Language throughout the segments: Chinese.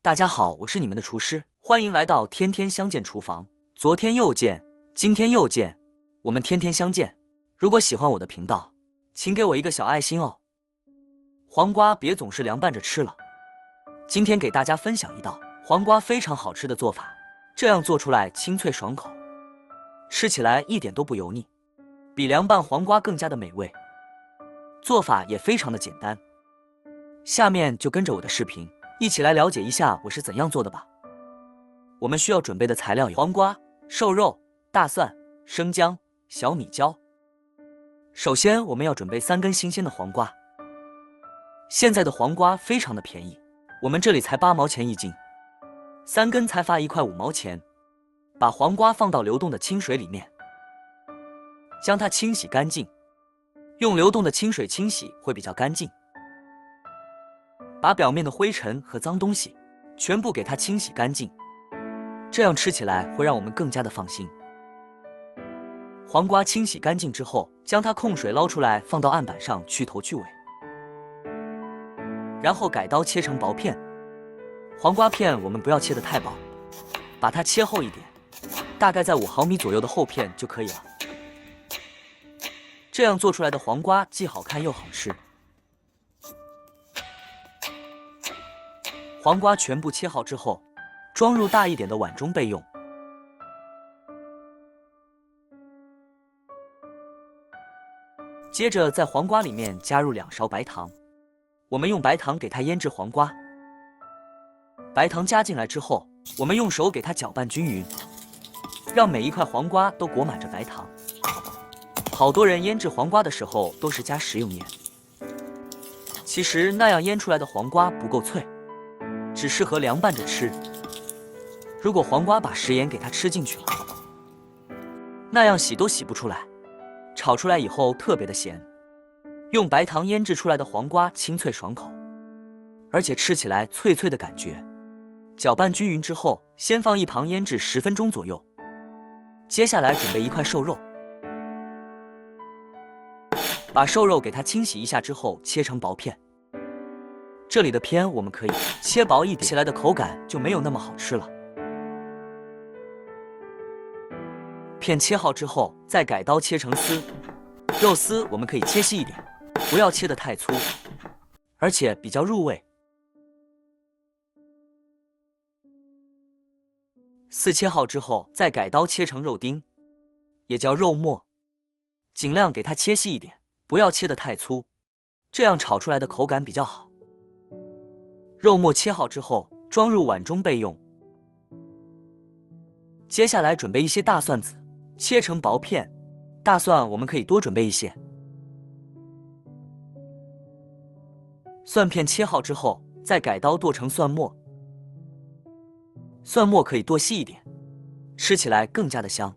大家好，我是你们的厨师，欢迎来到天天相见厨房。昨天又见，今天又见，我们天天相见。如果喜欢我的频道，请给我一个小爱心哦。黄瓜别总是凉拌着吃了。今天给大家分享一道黄瓜非常好吃的做法，这样做出来清脆爽口，吃起来一点都不油腻，比凉拌黄瓜更加的美味。做法也非常的简单，下面就跟着我的视频一起来了解一下我是怎样做的吧。我们需要准备的材料有黄瓜、瘦肉、大蒜、生姜、小米椒。首先我们要准备3根新鲜的黄瓜。现在的黄瓜非常的便宜，我们这里才8毛钱一斤，3根才发1块5毛钱。把黄瓜放到流动的清水里面，将它清洗干净，用流动的清水清洗会比较干净。把表面的灰尘和脏东西全部给它清洗干净，这样吃起来会让我们更加的放心。黄瓜清洗干净之后，将它控水捞出来，放到案板上去头去尾，然后改刀切成薄片。黄瓜片我们不要切得太薄，把它切厚一点，大概在5毫米左右的厚片就可以了。这样做出来的黄瓜既好看又好吃。黄瓜全部切好之后，装入大一点的碗中备用。接着在黄瓜里面加入2勺白糖，我们用白糖给它腌制黄瓜。白糖加进来之后，我们用手给它搅拌均匀，让每一块黄瓜都裹满着白糖。好多人腌制黄瓜的时候都是加食用盐，其实那样腌出来的黄瓜不够脆，只适合凉拌着吃。如果黄瓜把食盐给它吃进去了，那样洗都洗不出来，炒出来以后特别的咸。用白糖腌制出来的黄瓜清脆爽口，而且吃起来脆脆的感觉。搅拌均匀之后，先放一旁腌制10分钟左右。接下来准备1块瘦肉，把瘦肉给它清洗一下之后切成薄片。这里的片我们可以切薄一点，起来的口感就没有那么好吃了。片切好之后，再改刀切成丝。肉丝我们可以切细一点，不要切得太粗，而且比较入味。丝切好之后，再改刀切成肉丁，也叫肉末，尽量给它切细一点，不要切得太粗，这样炒出来的口感比较好。肉末切好之后，装入碗中备用。接下来准备一些大蒜子，切成薄片。大蒜我们可以多准备一些。蒜片切好之后，再改刀剁成蒜末。蒜末可以剁细一点，吃起来更加的香。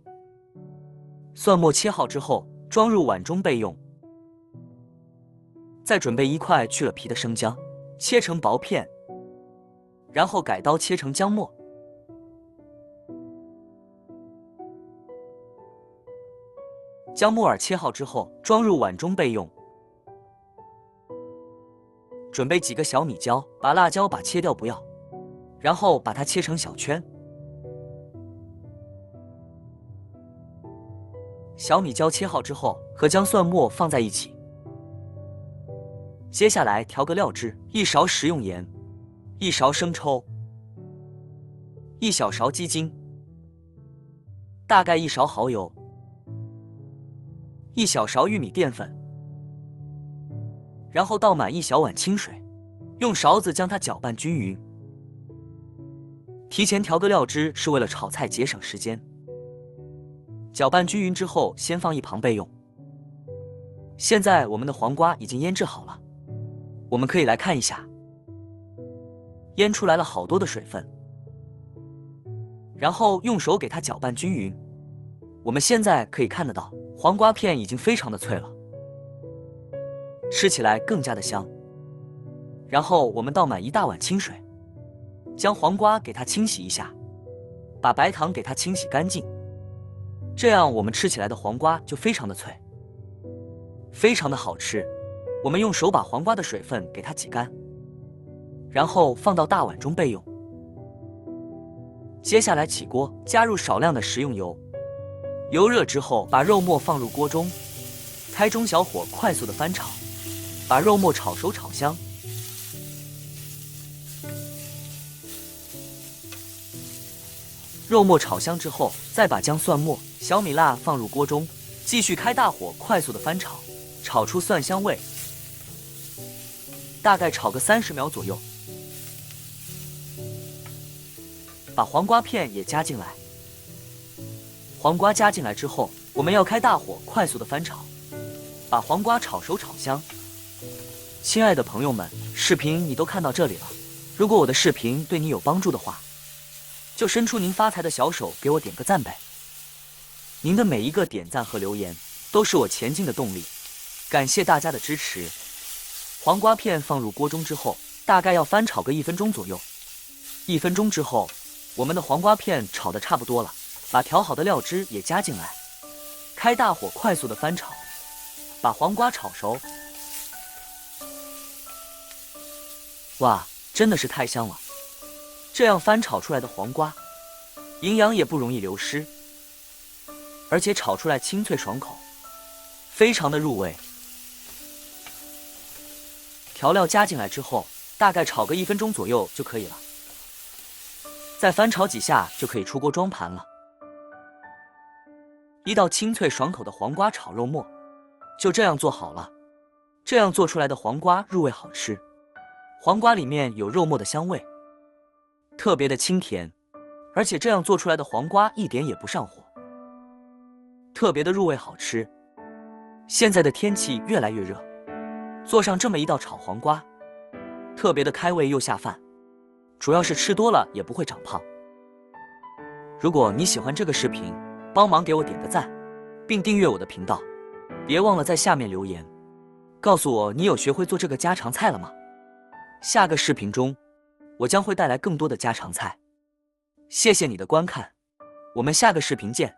蒜末切好之后，装入碗中备用。再准备1块去了皮的生姜，切成薄片，然后改刀切成姜末。姜木耳切好之后，装入碗中备用。准备几个小米椒，把辣椒把切掉不要，然后把它切成小圈。小米椒切好之后，和姜蒜末放在一起。接下来调个料汁，1勺食用盐，1勺生抽，1小勺鸡精，大概1勺蚝油，1小勺玉米淀粉，然后倒满1小碗清水，用勺子将它搅拌均匀。提前调个料汁是为了炒菜节省时间。搅拌均匀之后，先放一旁备用。现在我们的黄瓜已经腌制好了，我们可以来看一下，腌出来了好多的水分，然后用手给它搅拌均匀。我们现在可以看得到，黄瓜片已经非常的脆了，吃起来更加的香。然后我们倒满1大碗清水，将黄瓜给它清洗一下，把白糖给它清洗干净，这样我们吃起来的黄瓜就非常的脆，非常的好吃。我们用手把黄瓜的水分给它挤干，然后放到大碗中备用。接下来起锅，加入少量的食用油，油热之后，把肉末放入锅中，开中小火快速的翻炒，把肉末炒熟炒香。肉末炒香之后，再把姜、蒜末、小米辣放入锅中，继续开大火快速的翻炒，炒出蒜香味，大概炒个30秒左右。把黄瓜片也加进来。黄瓜加进来之后，我们要开大火快速的翻炒，把黄瓜炒熟炒香。亲爱的朋友们，视频你都看到这里了，如果我的视频对你有帮助的话，就伸出您发财的小手给我点个赞呗。您的每一个点赞和留言都是我前进的动力，感谢大家的支持。黄瓜片放入锅中之后，大概要翻炒个1分钟左右。1分钟之后，我们的黄瓜片炒得差不多了，把调好的料汁也加进来，开大火快速的翻炒，把黄瓜炒熟。哇，真的是太香了！这样翻炒出来的黄瓜，营养也不容易流失，而且炒出来清脆爽口，非常的入味。调料加进来之后，大概炒个1分钟左右就可以了。再翻炒几下就可以出锅装盘了。一道清脆爽口的黄瓜炒肉末就这样做好了。这样做出来的黄瓜入味好吃，黄瓜里面有肉末的香味，特别的清甜，而且这样做出来的黄瓜一点也不上火，特别的入味好吃。现在的天气越来越热，做上这么一道炒黄瓜，特别的开胃又下饭，主要是吃多了也不会长胖。如果你喜欢这个视频，帮忙给我点个赞，并订阅我的频道，别忘了在下面留言，告诉我你有学会做这个家常菜了吗？下个视频中，我将会带来更多的家常菜。谢谢你的观看，我们下个视频见。